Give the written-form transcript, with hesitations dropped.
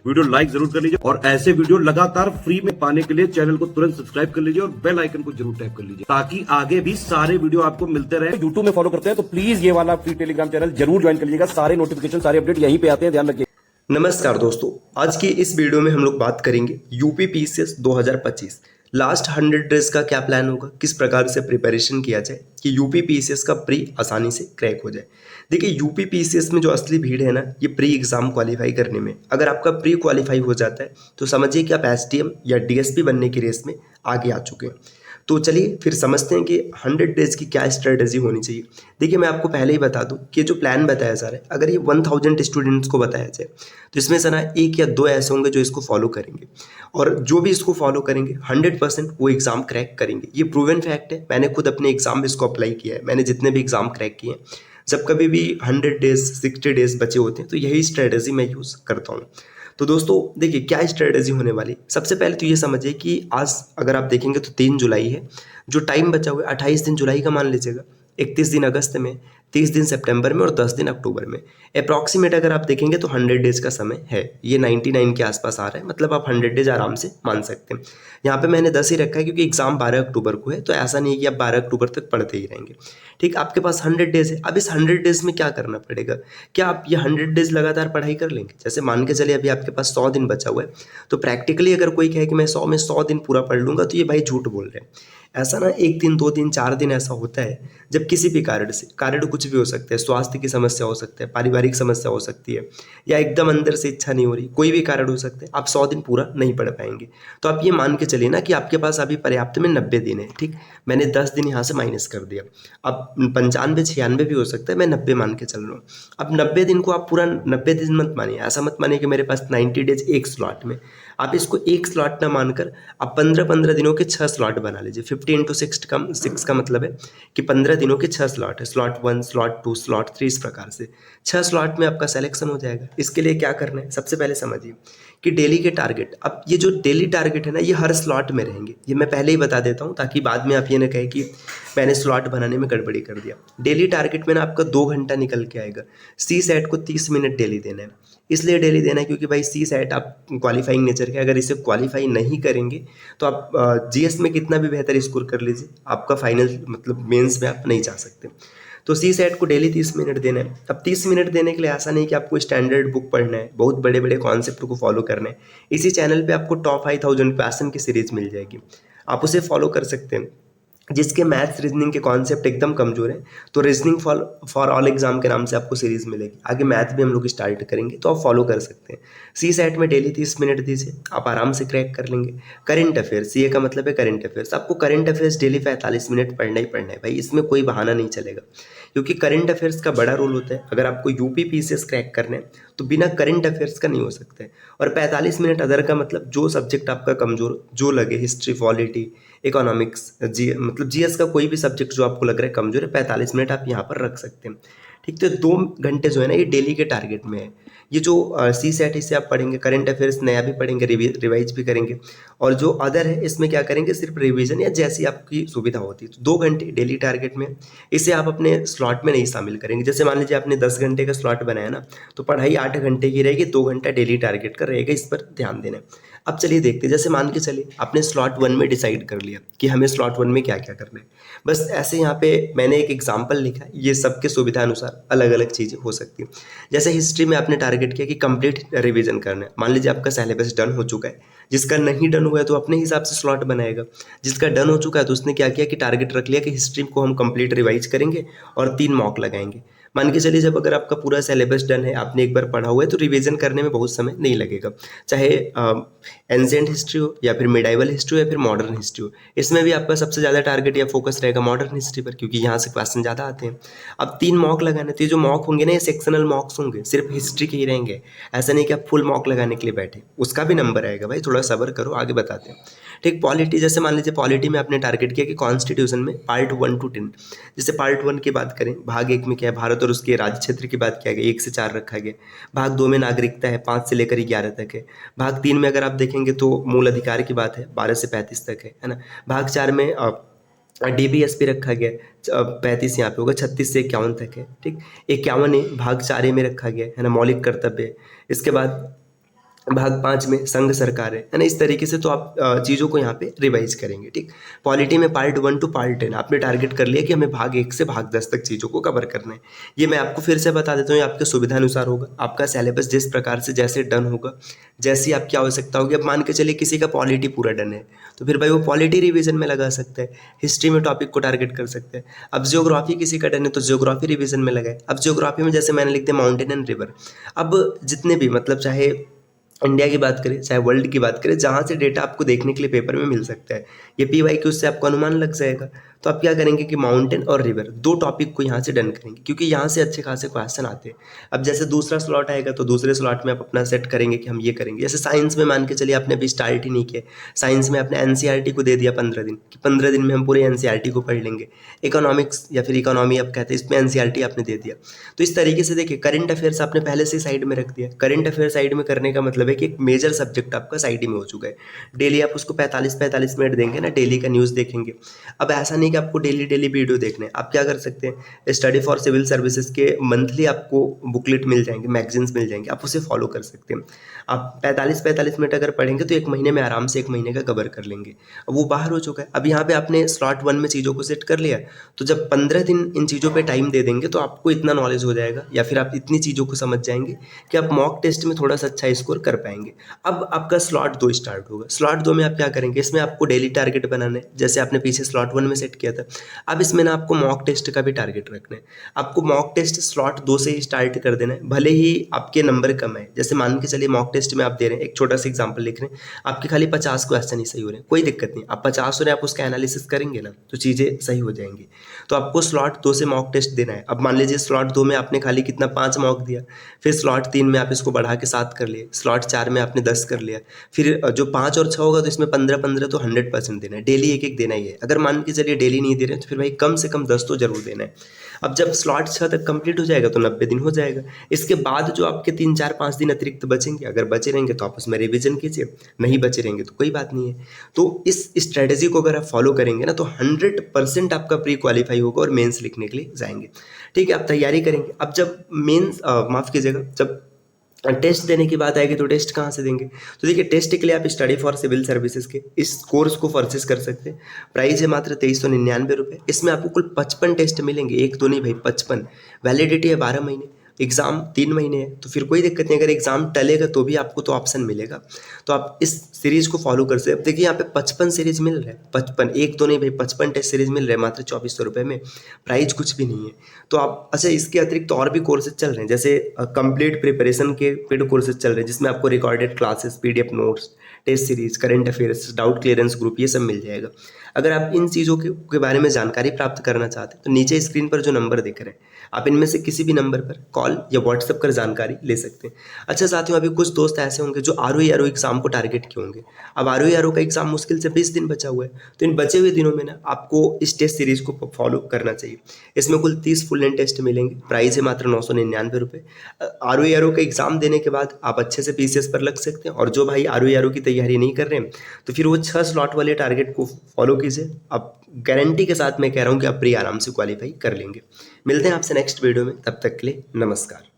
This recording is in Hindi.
वीडियो लाइक जरूर कर लीजिए और ऐसे वीडियो लगातार फ्री में पाने के लिए चैनल को तुरंत सब्सक्राइब कर लीजिए और बेल आइकन को जरूर टैप कर लीजिए ताकि आगे भी सारे वीडियो आपको मिलते रहे। यूट्यूब में फॉलो करते हैं तो प्लीज ये वाला फ्री टेलीग्राम चैनल जरूर ज्वाइन कर लीजिएगा। सारे नोटिफिकेशन सारे अपडेट यहीं पे आते हैं, ध्यान रखिए। नमस्कार दोस्तों, आज की इस वीडियो में हम लोग बात करेंगे यूपी पीसीएस 2025 लास्ट 100 डेज का क्या प्लान होगा, किस प्रकार से प्रिपरेशन किया जाए कि यूपी पीसीएस का प्री आसानी से क्रैक हो जाए। देखिए, यूपी पीसीएस में जो असली भीड़ है ना, ये प्री एग्जाम क्वालिफाई करने में। अगर आपका प्री क्वालिफाई हो जाता है तो समझिए कि आप एसडीएम या डीएसपी बनने की रेस में आगे आ चुके हैं। तो चलिए फिर समझते हैं कि 100 डेज की क्या स्ट्रेटेजी होनी चाहिए। देखिए, मैं आपको पहले ही बता दूं कि जो प्लान बताया जा रहा है, अगर ये 1000 स्टूडेंट्स को बताया जाए तो इसमें से ना 1 या 2 ऐसे होंगे जो इसको फॉलो करेंगे, और जो भी इसको फॉलो करेंगे 100% वो एग्ज़ाम क्रैक करेंगे। ये प्रूवन फैक्ट है, मैंने खुद अपने एग्ज़ाम में इसको अप्लाई किया है। मैंने जितने भी एग्ज़ाम क्रैक किए हैं, जब कभी भी 100 डेज 60 डेज बचे होते हैं तो यही स्ट्रेटेजी मैं यूज़ करता हूँ। तो दोस्तों देखिए, क्या स्ट्रेटेजी होने वाली। सबसे पहले तो ये समझिए कि आज अगर आप देखेंगे तो 3 जुलाई है। जो टाइम बचा हुआ है 28 दिन जुलाई का मान लीजिएगा, 31 दिन अगस्त में, 30 दिन सितंबर में और 10 दिन अक्टूबर में। अप्रॉक्सीमेट अगर आप देखेंगे तो 100 डेज का समय है। ये 99 के आसपास आ रहा है, मतलब आप 100 डेज आराम से मान सकते हैं। यहाँ पे मैंने 10 ही रखा है क्योंकि एग्जाम 12 अक्टूबर को है, तो ऐसा नहीं है कि आप 12 अक्टूबर तक पढ़ते ही रहेंगे। ठीक, आपके पास 100 डेज है। अब इस 100 डेज में क्या करना पड़ेगा, क्या आप ये 100 डेज लगातार पढ़ाई कर लेंगे। जैसे मान के चलिए अभी आपके पास 100 दिन बचा हुआ है, तो प्रैक्टिकली अगर कोई कहे कि मैं 100 में 100 दिन पूरा पढ़ लूँगा, तो ये भाई झूठ बोल रहे हैं। ऐसा ना 1 दिन 2 दिन 4 दिन ऐसा होता है जब किसी भी कारण से, कारण कुछ भी हो सकता है, स्वास्थ्य की समस्या हो सकता है, पारिवारिक समस्या हो सकती है, या एकदम अंदर से इच्छा नहीं हो रही, कोई भी कारण हो सकता है, आप 100 दिन पूरा नहीं पढ़ पाएंगे। तो आप ये मान के चलिए ना कि आपके पास अभी पर्याप्त में 90 दिन है। ठीक, मैंने 10 दिन यहाँ से माइनस कर दिया। अब 95 96 भी हो सकता है, मैं 90 मान के चल रहा हूँ। अब 90 दिन को आप पूरा 90 दिन मत मानिए। ऐसा मत मानिए कि मेरे पास 90 डेज एक स्लॉट में। आप इसको एक स्लॉट ना मानकर आप 15-15 दिनों के 6 स्लॉट बना लीजिए। 50 × 6 का मतलब है कि 15 दिनों के 6 स्लॉट है। स्लॉट 1, स्लॉट 2, स्लॉट 3, इस प्रकार से 6 स्लॉट में आपका सिलेक्शन हो जाएगा। इसके लिए क्या करना है, सबसे पहले समझिए कि डेली के टारगेट। अब ये जो डेली टारगेट है ना, ये हर स्लॉट में रहेंगे। ये मैं पहले ही बता देता हूँ ताकि बाद में आप ये ना कहें कि मैंने स्लॉट बनाने में गड़बड़ी कर दिया। डेली टारगेट में ना आपका 2 घंटा निकल के आएगा। सी सेट को 30 मिनट डेली देना है। इसलिए डेली देना है क्योंकि भाई सी सेट आप क्वालिफाइंग नेचर के, अगर इसे क्वालिफाई नहीं करेंगे तो आप जीएस में कितना भी बेहतर स्कोर कर लीजिए, आपका फाइनल मतलब मेंस में आप नहीं जा सकते। तो सी सेट को डेली 30 मिनट देना है। अब 30 मिनट देने के लिए ऐसा नहीं कि आपको स्टैंडर्ड बुक पढ़ना है, बहुत बड़े बड़े कॉन्सेप्ट को फॉलो करना है। इसी चैनल पे आपको टॉप 5000 क्वेश्चन की सीरीज मिल जाएगी, आप उसे फॉलो कर सकते हैं। जिसके मैथ्स रीजनिंग के कॉन्सेप्ट एकदम कमजोर है, तो रीजनिंग फॉर ऑल एग्जाम के नाम से आपको सीरीज मिलेगी। आगे मैथ भी हम लोग स्टार्ट करेंगे, तो आप फॉलो कर सकते हैं। सी सेट में डेली 30 मिनट दीजिए, आप आराम से क्रैक कर लेंगे। करंट अफेयर्स, सीए का मतलब है करंट अफेयर्स। आपको करंट अफेयर्स डेली 45 मिनट पढ़ना ही पढ़ना है भाई, इसमें कोई बहाना नहीं चलेगा, क्योंकि करंट अफेयर्स का बड़ा रोल होता है। अगर आपको यूपी पीसीएस क्रैक करना है तो बिना करंट अफेयर्स का नहीं हो सकता है। और 45 मिनट अदर का मतलब जो सब्जेक्ट आपका कमजोर जो लगे, हिस्ट्री, पॉलिटी, इकोनॉमिक्स, मतलब जीएस का कोई भी सब्जेक्ट जो आपको लग रहा है कमजोर है, 45 मिनट आप यहाँ पर रख सकते हैं। ठीक, तो 2 घंटे जो है ना, ये डेली के टारगेट में है। ये जो सी सेट, इसे आप पढ़ेंगे, करंट अफेयर्स नया भी पढ़ेंगे, रिवाइज भी करेंगे, और जो अदर है इसमें क्या करेंगे, सिर्फ रिवीजन या जैसी आपकी सुविधा होती है। तो 2 घंटे डेली टारगेट में, इसे आप अपने स्लॉट में नहीं शामिल करेंगे। जैसे मान लीजिए आपने 10 घंटे का स्लॉट बनाया ना, तो पढ़ाई 8 घंटे की रहेगी, 2 घंटा डेली टारगेट का रहेगा, इस पर ध्यान देना है। अब चलिए देखते हैं, जैसे मान के चलिए आपने स्लॉट 1 में डिसाइड कर लिया कि हमें स्लॉट 1 में क्या क्या करना है। बस ऐसे यहाँ पे मैंने एक एग्जाम्पल लिखा है, ये सबके सुविधा अनुसार अलग अलग चीज़ें हो सकती है। जैसे हिस्ट्री में आपने टारगेट किया कि कंप्लीट रिवीजन करना है। मान लीजिए आपका सिलेबस डन हो चुका है, जिसका नहीं डन हुआ है तो अपने हिसाब से स्लॉट बनाएगा। जिसका डन हो चुका है तो उसने क्या किया कि टारगेट रख लिया कि हिस्ट्री को हम कंप्लीट रिवाइज करेंगे और 3 मॉक लगाएंगे। मान के चलिए जब अगर आपका पूरा सिलेबस डन है, आपने एक बार पढ़ा हुआ है, तो रिवीजन करने में बहुत समय नहीं लगेगा। चाहे एंशिएंट हिस्ट्री हो या फिर मिडाइवल हिस्ट्री हो या फिर मॉडर्न हिस्ट्री हो, इसमें भी आपका सबसे ज़्यादा टारगेट या फोकस रहेगा मॉडर्न हिस्ट्री पर, क्योंकि यहाँ से क्वेश्चन ज़्यादा आते हैं। अब 3 मॉक लगाने, तो ये जो मॉक होंगे ना, ये सेक्शनल मॉक्स होंगे, सिर्फ हिस्ट्री के ही रहेंगे। ऐसा नहीं कि आप फुल मॉक लगाने के लिए बैठे, उसका भी नंबर आएगा भाई, थोड़ा सब्र करो, आगे बताते हैं। ठीक, पॉलिटी, जैसे मान लीजिए पॉलिटी में आपने टारगेट किया कि कॉन्स्टिट्यूशन में पार्ट 1 to 10, जैसे पार्ट 1 की बात करें, भाग 1 में क्या है, भारत और उसके राज्य क्षेत्र की बात किया गया, 1 से 4 रखा गया। भाग 2 में नागरिकता है, 5 से लेकर 11 तक है। भाग 3 में अगर आप देखेंगे तो मूल अधिकार की बात है, 12 से 35 तक है ना। भाग 4 में डीबीएसपी रखा गया, 35 यहाँ पे होगा, 36 से 51 तक है। ठीक, 51 भाग 4 में रखा गया है ना, मौलिक कर्तव्य। इसके बाद भाग 5 में संघ सरकार है ना। इस तरीके से तो आप चीज़ों को यहाँ पे रिवाइज करेंगे। ठीक, पॉलिटी में पार्ट 1 टू पार्ट 10 आपने टारगेट कर लिया कि हमें भाग 1 से भाग 10 तक चीज़ों को कवर करना है। ये मैं आपको फिर से बता देता हूँ, ये आपके सुविधा अनुसार होगा। आपका सिलेबस जिस प्रकार से जैसे डन होगा, जैसी आपकी आवश्यकता होगी। अब मान के चलिए किसी का पॉलिटी पूरा डन है, तो फिर भाई वो पॉलिटी रिवीजन में लगा सकता है, हिस्ट्री में टॉपिक को टारगेट कर सकते हैं। अब जियोग्राफी किसी का डन है तो जियोग्राफी रिवीजन में लगाए। अब जियोग्राफी में जैसे मैंने लिख दिया माउंटेन एंड रिवर। अब जितने भी मतलब चाहे इंडिया की बात करें चाहे वर्ल्ड की बात करें, जहाँ से डेटा आपको देखने के लिए पेपर में मिल सकता है, ये PYQ से आपको अनुमान लग जाएगा। तो आप क्या करेंगे कि माउंटेन और रिवर 2 टॉपिक को यहाँ से डन करेंगे, क्योंकि यहाँ से अच्छे खासे क्वेश्चन आते हैं। अब जैसे दूसरा स्लॉट आएगा तो दूसरे स्लॉट में आप अपना सेट करेंगे कि हम ये करेंगे। जैसे साइंस में मान के चलिए आपने अभी स्टार्ट ही नहीं किया, साइंस में आपने NCERT को दे दिया 15 दिन कि 15 दिन में हम पूरे NCERT को पढ़ लेंगे। इकोनॉमिक्स या फिर इकोनॉमी आप कहते हैं, इसमें NCERT आपने दे दिया। तो इस तरीके से देखिए करंट अफेयर्स आपने पहले से साइड में रख दिया। करंट अफेयर साइड में करने का मतलब है कि एक मेजर सब्जेक्ट आपका साइड में हो चुका है। डेली आप उसको 45 मिनट देंगे ना, डेली का न्यूज़ देखेंगे। अब ऐसा नहीं कि आपको डेली वीडियो देखने हैं, आप क्या कर सकते हैं, स्टडी फॉर सिविल सर्विसेज के मंथली आपको बुकलेट मिल जाएंगे, मैगजीन्स मिल जाएंगे, आप उसे फॉलो कर सकते हैं। आप 45 मिनट अगर पढ़ेंगे तो 1 महीने में आराम से 1 महीने का कवर कर लेंगे। अब वो बाहर हो चुका है। अब यहाँ पे आपने स्लॉट 1 में चीज़ों को सेट कर लिया, तो जब 15 दिन इन चीज़ों पे टाइम दे देंगे तो आपको इतना नॉलेज हो जाएगा या फिर आप इतनी चीज़ों को समझ जाएंगे कि आप मॉक टेस्ट में थोड़ा सा अच्छा स्कोर कर पाएंगे। अब आपका स्लॉट 2 स्टार्ट होगा। स्लॉट 2 में आप क्या करेंगे, इसमें आपको डेली टारगेट बनाना है, जैसे आपने पीछे स्लॉट 1 में सेट किया था। अब इसमें ना आपको मॉक टेस्ट का भी टारगेट रखना है। आपको मॉक टेस्ट स्लॉट 2 से ही स्टार्ट कर देना है, भले ही आपके नंबर कम है। जैसे मान के चलिए मॉक टेस्ट में आप दे रहे हैं, एक छोटा सा एग्जांपल लिख रहे हैं, आपके खाली 50 क्वेश्चन ही सही हो रहे हैं, कोई दिक्कत नहीं। आप 50 हो रहे हैं, आप उसका एनालिसिस करेंगे ना तो चीज़ें सही हो जाएंगी। तो आपको स्लॉट 2 से मॉक टेस्ट देना है। अब मान लीजिए स्लॉट 2 में आपने खाली कितना 5 मॉक दिया, फिर स्लॉट 3 में आप इसको बढ़ा के 7 कर लिए, स्लॉट 4 में आपने 10 कर लिया, फिर जो 5 और 6 होगा तो इसमें 15 तो 100% देना है। डेली एक देना ही है। अगर मान के चलिए डेली नहीं दे रहे तो फिर भाई कम से कम 10 तो जरूर देना है। अब जब स्लॉट 6 तक कंप्लीट हो जाएगा तो 90 दिन हो जाएगा। इसके बाद जो आपके 3 4 5 दिन अतिरिक्त बचेंगे, अगर बचे रहेंगे तो आप उसमें रिवीजन कीजिए, नहीं बचे रहेंगे तो कोई बात नहीं है। तो इस स्ट्रेटेजी को अगर आप फॉलो करेंगे ना तो 100% आपका प्री क्वालिफाई होगा और मेंस लिखने के लिए जाएंगे। ठीक है, आप तैयारी करेंगे। अब जब मेंस माफ़ कीजिएगा, जब टेस्ट देने की बात आएगी तो टेस्ट कहाँ से देंगे, तो देखिए टेस्ट के लिए आप स्टडी फॉर सिविल सर्विसेज के इस कोर्स को परचेस कर सकते हैं। प्राइस है मात्र 2399 रुपये। इसमें आपको कुल 55 टेस्ट मिलेंगे, एक तो नहीं भाई 55। वैलिडिटी है 12 महीने, एग्ज़ाम 3 महीने है, तो फिर कोई दिक्कत नहीं। अगर एग्ज़ाम टलेगा तो भी आपको तो ऑप्शन मिलेगा। तो आप इस सीरीज़ को फॉलो कर सकते हैं। अब देखिए यहाँ पे 55 सीरीज़ मिल रहा है, 55 एक तो नहीं भाई 55 टेस्ट सीरीज़ मिल रहे हैं मात्र 2400 रुपये में। प्राइस कुछ भी नहीं है। तो आप अच्छा, इसके अतिरिक्त तो और भी कोर्सेज चल रहे हैं, जैसे कंप्लीट प्रिपरेशन के पेड कोर्सेज चल रहे हैं, जिसमें आपको recorded classes, PDF notes, test series, current affairs, doubt clearance group, ये सब मिल जाएगा। अगर आप इन चीज़ों के बारे में जानकारी प्राप्त करना चाहते हैं तो नीचे स्क्रीन पर जो नंबर दिख रहे हैं, आप इनमें से किसी भी नंबर पर कॉल या व्हाट्सएप कर जानकारी ले सकते हैं। अच्छा साथियों, अभी कुछ दोस्त ऐसे होंगे जो ROE एग्जाम को टारगेट किए होंगे। अब ROE का एग्जाम मुश्किल से 20 दिन बचा हुआ है, तो इन बचे हुए दिनों में ना आपको इस टेस्ट सीरीज को फॉलो करना चाहिए। इसमें कुल 30 फुल एंड टेस्ट मिलेंगे। प्राइस है मात्र 999 रुपये। ROE का एग्जाम देने के बाद आप अच्छे से PCS पर लग सकते हैं। और जो भाई ROE की तैयारी नहीं कर रहे हैं तो फिर वो 6 स्लॉट वाले टारगेट को फॉलो कीजिए। अब गारंटी के साथ मैं कह रहा हूँ कि आप प्री आराम से क्वालिफाई कर लेंगे। मिलते हैं आपसे नेक्स्ट वीडियो में, तब तक के लिए नमस्कार।